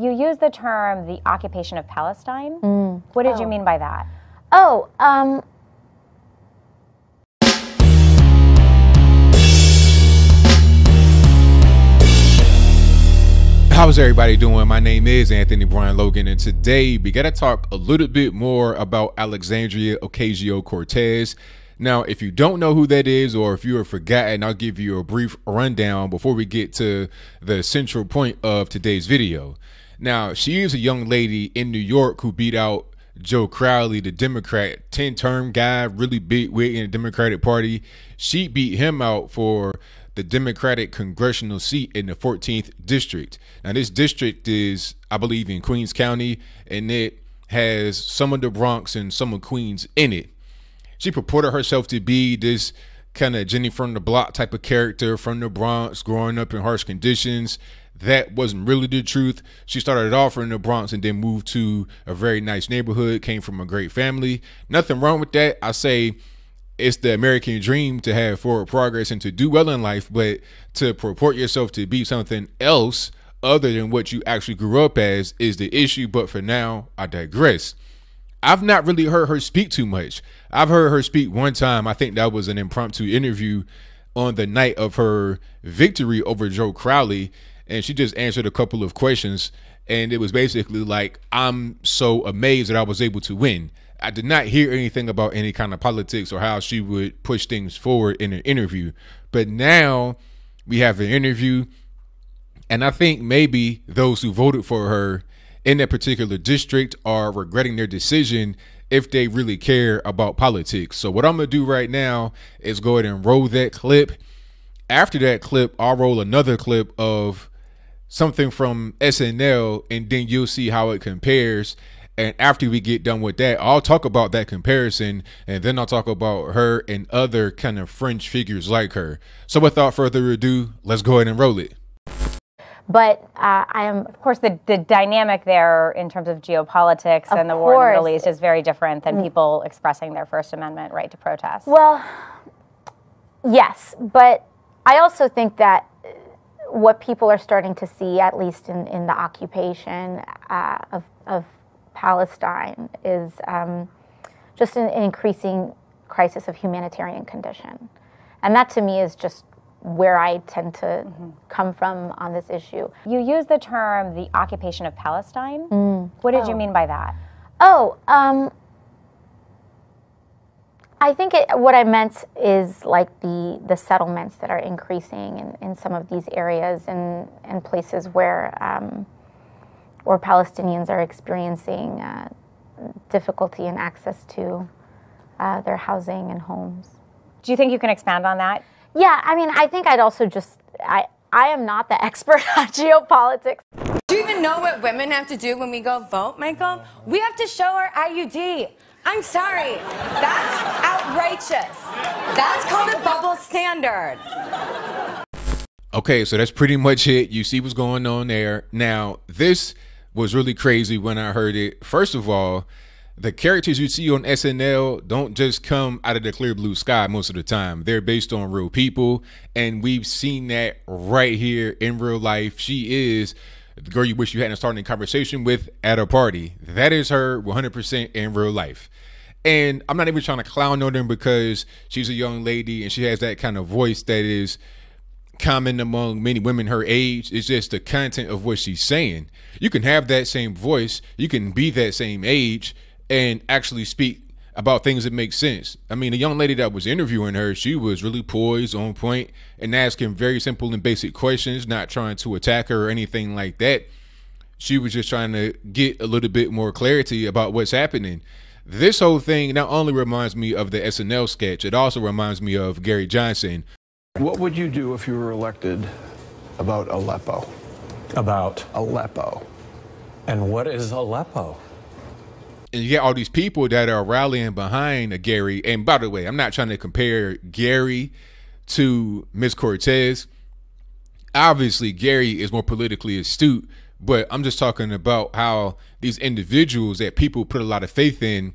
You use the term the occupation of Palestine. What did you mean by that? How's everybody doing? My name is Anthony Brian Logan, and today we got to talk a little bit more about Alexandria Ocasio-Cortez. Now, if you don't know who that is, or if you have forgotten, I'll give you a brief rundown before we get to the central point of today's video. Now, she is a young lady in New York who beat out Joe Crowley, the Democrat, 10-term guy, really big wig in the Democratic Party. She beat him out for the Democratic congressional seat in the 14th district. Now, this district is, I believe, in Queens County, and it has some of the Bronx and some of Queens in it. She purported herself to be this kind of Jenny from the block type of character from the Bronx, growing up in harsh conditions. That wasn't really the truth. She started off in the Bronx and then moved to a very nice neighborhood, came from a great family. Nothing wrong with that. I say it's the American dream to have forward progress and to do well in life, but to purport yourself to be something else other than what you actually grew up as is the issue. But for now, I digress. I've not really heard her speak too much. I've heard her speak one time. I think that was an impromptu interview on the night of her victory over Joe Crowley, and she just answered a couple of questions, and it was basically like, I'm so amazed that I was able to win. I did not hear anything about any kind of politics or how she would push things forward in an interview. But now we have an interview, and I think maybe those who voted for her in that particular district are regretting their decision if they really care about politics. So what I'm going to do right now is go ahead and roll that clip. After that clip, I'll roll another clip of something from SNL, and then you'll see how it compares. And after we get done with that, I'll talk about that comparison, and then I'll talk about her and other kind of fringe figures like her. So without further ado, let's go ahead and roll it. But I am, of course, the dynamic there in terms of geopolitics and the war in the Middle East is very different than people expressing their First Amendment right to protest. Well, yes, but I also think that what people are starting to see, at least in the occupation of Palestine, is just an increasing crisis of humanitarian condition. And that, to me, is just where I tend to come from on this issue. You use the term the occupation of Palestine. What did you mean by that? I think what I meant is like the settlements that are increasing in some of these areas and places where Palestinians are experiencing difficulty in access to their housing and homes. Do you think you can expand on that? Yeah, I mean, I think I'd also just, I am not the expert on geopolitics. Do you even know what women have to do when we go vote, Michael? We have to show our IUD. I'm sorry, that's outrageous. That's called a double standard. Okay, so that's pretty much it. You see what's going on there. Now, this was really crazy when I heard it. First of all, the characters you see on SNL don't just come out of the clear blue sky most of the time. They're based on real people, and we've seen that right here in real life. She is the girl you wish you hadn't started a conversation with at a party. That is her 100% in real life. And I'm not even trying to clown on her because she's a young lady and she has that kind of voice that is common among many women her age. It's just the content of what she's saying. You can have that same voice, you can be that same age, and actually speak about things that make sense. I mean, the young lady that was interviewing her, she was really poised, on point, and asking very simple and basic questions, not trying to attack her or anything like that. She was just trying to get a little bit more clarity about what's happening. This whole thing not only reminds me of the SNL sketch, it also reminds me of Gary Johnson. What would you do if you were elected about Aleppo? About Aleppo. And what is Aleppo? And you get all these people that are rallying behind Gary. And by the way, I'm not trying to compare Gary to Miss Cortez. Obviously, Gary is more politically astute, but I'm just talking about how these individuals that people put a lot of faith in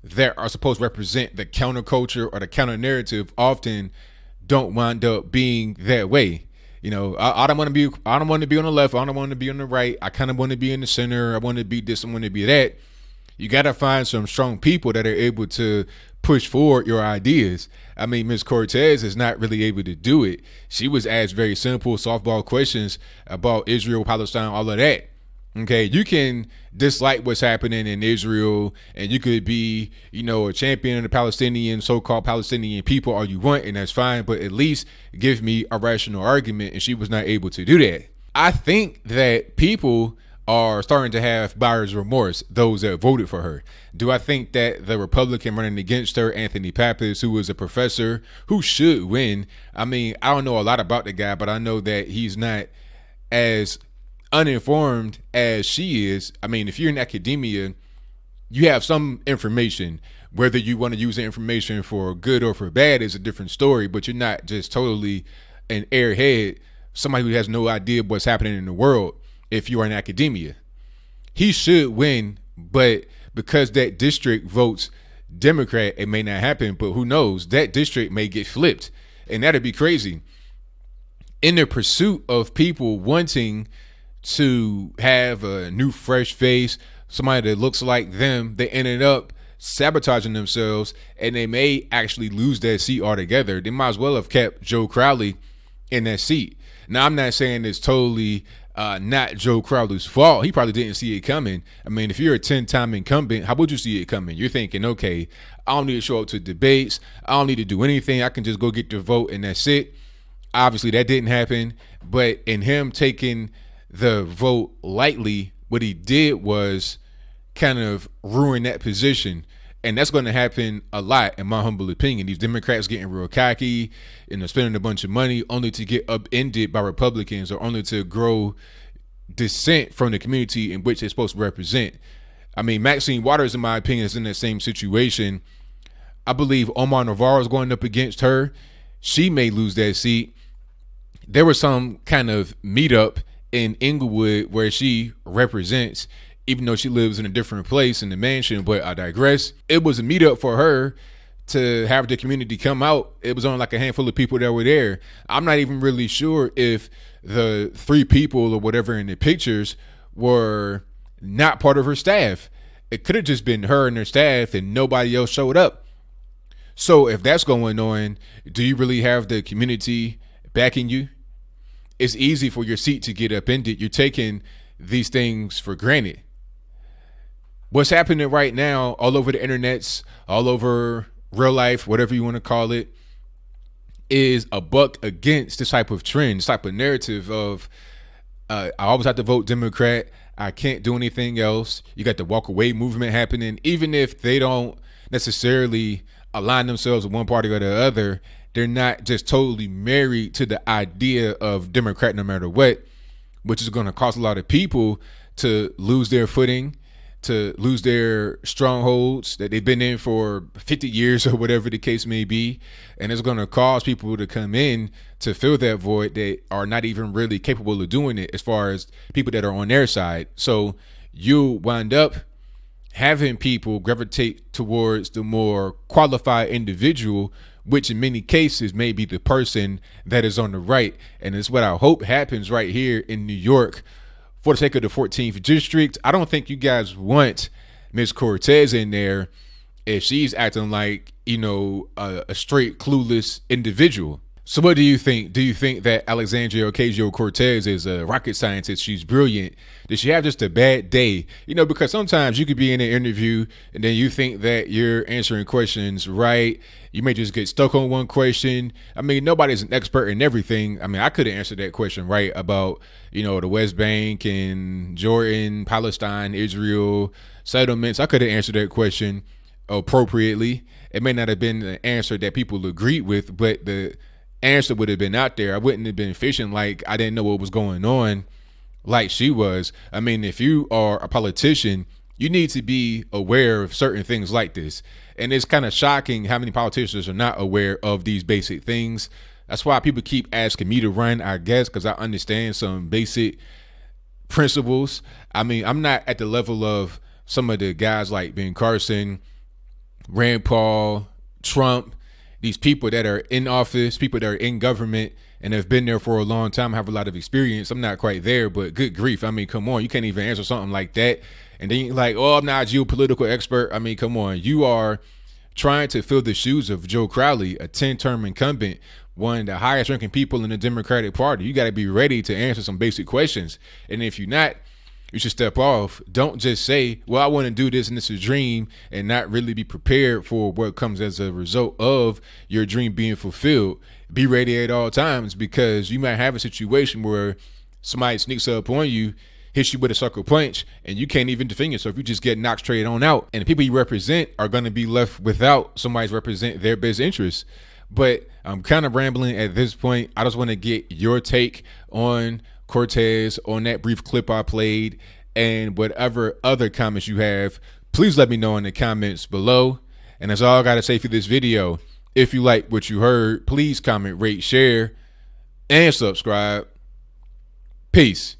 that are supposed to represent the counterculture or the counter narrative often don't wind up being that way. You know, I don't want to be on the left. I don't want to be on the right. I kind of want to be in the center. I want to be this. I want to be that. You got to find some strong people that are able to push forward your ideas. I mean, Ms. Cortez is not really able to do it. She was asked very simple softball questions about Israel, Palestine, all of that. Okay, you can dislike what's happening in Israel, and you could be, you know, a champion of the Palestinian, so-called Palestinian people all you want, and that's fine, but at least give me a rational argument, and she was not able to do that. I think that people are starting to have buyer's remorse, those that voted for her. Do I think that the Republican running against her, Anthony Pappas, who is a professor who should win? I mean, I don't know a lot about the guy, but I know that he's not as uninformed as she is. I mean, if you're in academia, you have some information. Whether you want to use the information for good or for bad is a different story, but you're not just totally an airhead, somebody who has no idea what's happening in the world. If you are in academia, he should win, but because that district votes Democrat, it may not happen, but who knows, that district may get flipped, and that'd be crazy. In the pursuit of people wanting to have a new fresh face, somebody that looks like them, they ended up sabotaging themselves, and they may actually lose that seat altogether. They might as well have kept Joe Crowley in that seat. Now, I'm not saying it's totally not Joe Crowley's fault. He probably didn't see it coming. I mean, if you're a 10-time incumbent, how would you see it coming? You're thinking, okay, I don't need to show up to debates. I don't need to do anything. I can just go get the vote and that's it. Obviously, that didn't happen. But in him taking the vote lightly, what he did was kind of ruin that position. And that's going to happen a lot, in my humble opinion. These Democrats getting real cocky and they're spending a bunch of money only to get upended by Republicans or only to grow dissent from the community in which they're supposed to represent. I mean, Maxine Waters, in my opinion, is in the same situation. I believe Omar Navarro is going up against her. She may lose that seat. There was some kind of meetup in Inglewood where she represents, even though she lives in a different place in the mansion, but I digress. It was a meetup for her to have the community come out. It was only like a handful of people that were there. I'm not even really sure if the 3 people or whatever in the pictures were not part of her staff. It could have just been her and her staff and nobody else showed up. So if that's going on, do you really have the community backing you? It's easy for your seat to get upended. You're taking these things for granted. What's happening right now all over the internets, all over real life, whatever you want to call it, is a buck against this type of trend, this type of narrative of I always have to vote Democrat. I can't do anything else. You got the walk away movement happening. Even if they don't necessarily align themselves with one party or the other, they're not just totally married to the idea of Democrat no matter what, which is going to cause a lot of people to lose their footing, to lose their strongholds that they've been in for 50 years or whatever the case may be. And it's going to cause people to come in to fill that void that are not even really capable of doing it as far as people that are on their side. So you wind up having people gravitate towards the more qualified individual, which in many cases may be the person that is on the right. And it's what I hope happens right here in New York for the sake of the 14th district. I don't think you guys want Ms. Cortez in there if she's acting like, you know, a straight clueless individual. So what do you think? Do you think that Alexandria Ocasio-Cortez is a rocket scientist? She's brilliant. Did she have just a bad day? You know, because sometimes you could be in an interview and then you think that you're answering questions right. You may just get stuck on one question. I mean, nobody's an expert in everything. I mean, I could have answered that question right about, you know, the West Bank and Jordan, Palestine, Israel, settlements. I could have answered that question appropriately. It may not have been the answer that people agreed with, but the answer would have been out there. I wouldn't have been fishing like I didn't know what was going on like she was. I mean, if you are a politician, you need to be aware of certain things like this. And it's kind of shocking how many politicians are not aware of these basic things. That's why people keep asking me to run, I guess, because I understand some basic principles. I mean, I'm not at the level of some of the guys like Ben Carson, Rand Paul, Trump, these people that are in office, people that are in government, and have been there for a long time, have a lot of experience. I'm not quite there, but good grief. I mean, come on, you can't even answer something like that. And then you're like, oh, I'm not a geopolitical expert. I mean, come on, you are trying to fill the shoes of Joe Crowley, a 10-term incumbent, one of the highest ranking people in the Democratic Party. You got to be ready to answer some basic questions. And if you're not, you should step off. Don't just say, well, I want to do this and it's a dream, and not really be prepared for what comes as a result of your dream being fulfilled. Be ready at all times, because you might have a situation where somebody sneaks up on you, hits you with a sucker punch, and you can't even defend yourself. You just get knocked straight on out. And the people you represent are going to be left without somebody to represent their best interests. But I'm kind of rambling at this point. I just want to get your take on Cortez, on that brief clip I played, and whatever other comments you have. Please let me know in the comments below. And that's all I got to say for this video. If you like what you heard, please comment, rate, share, and subscribe. Peace.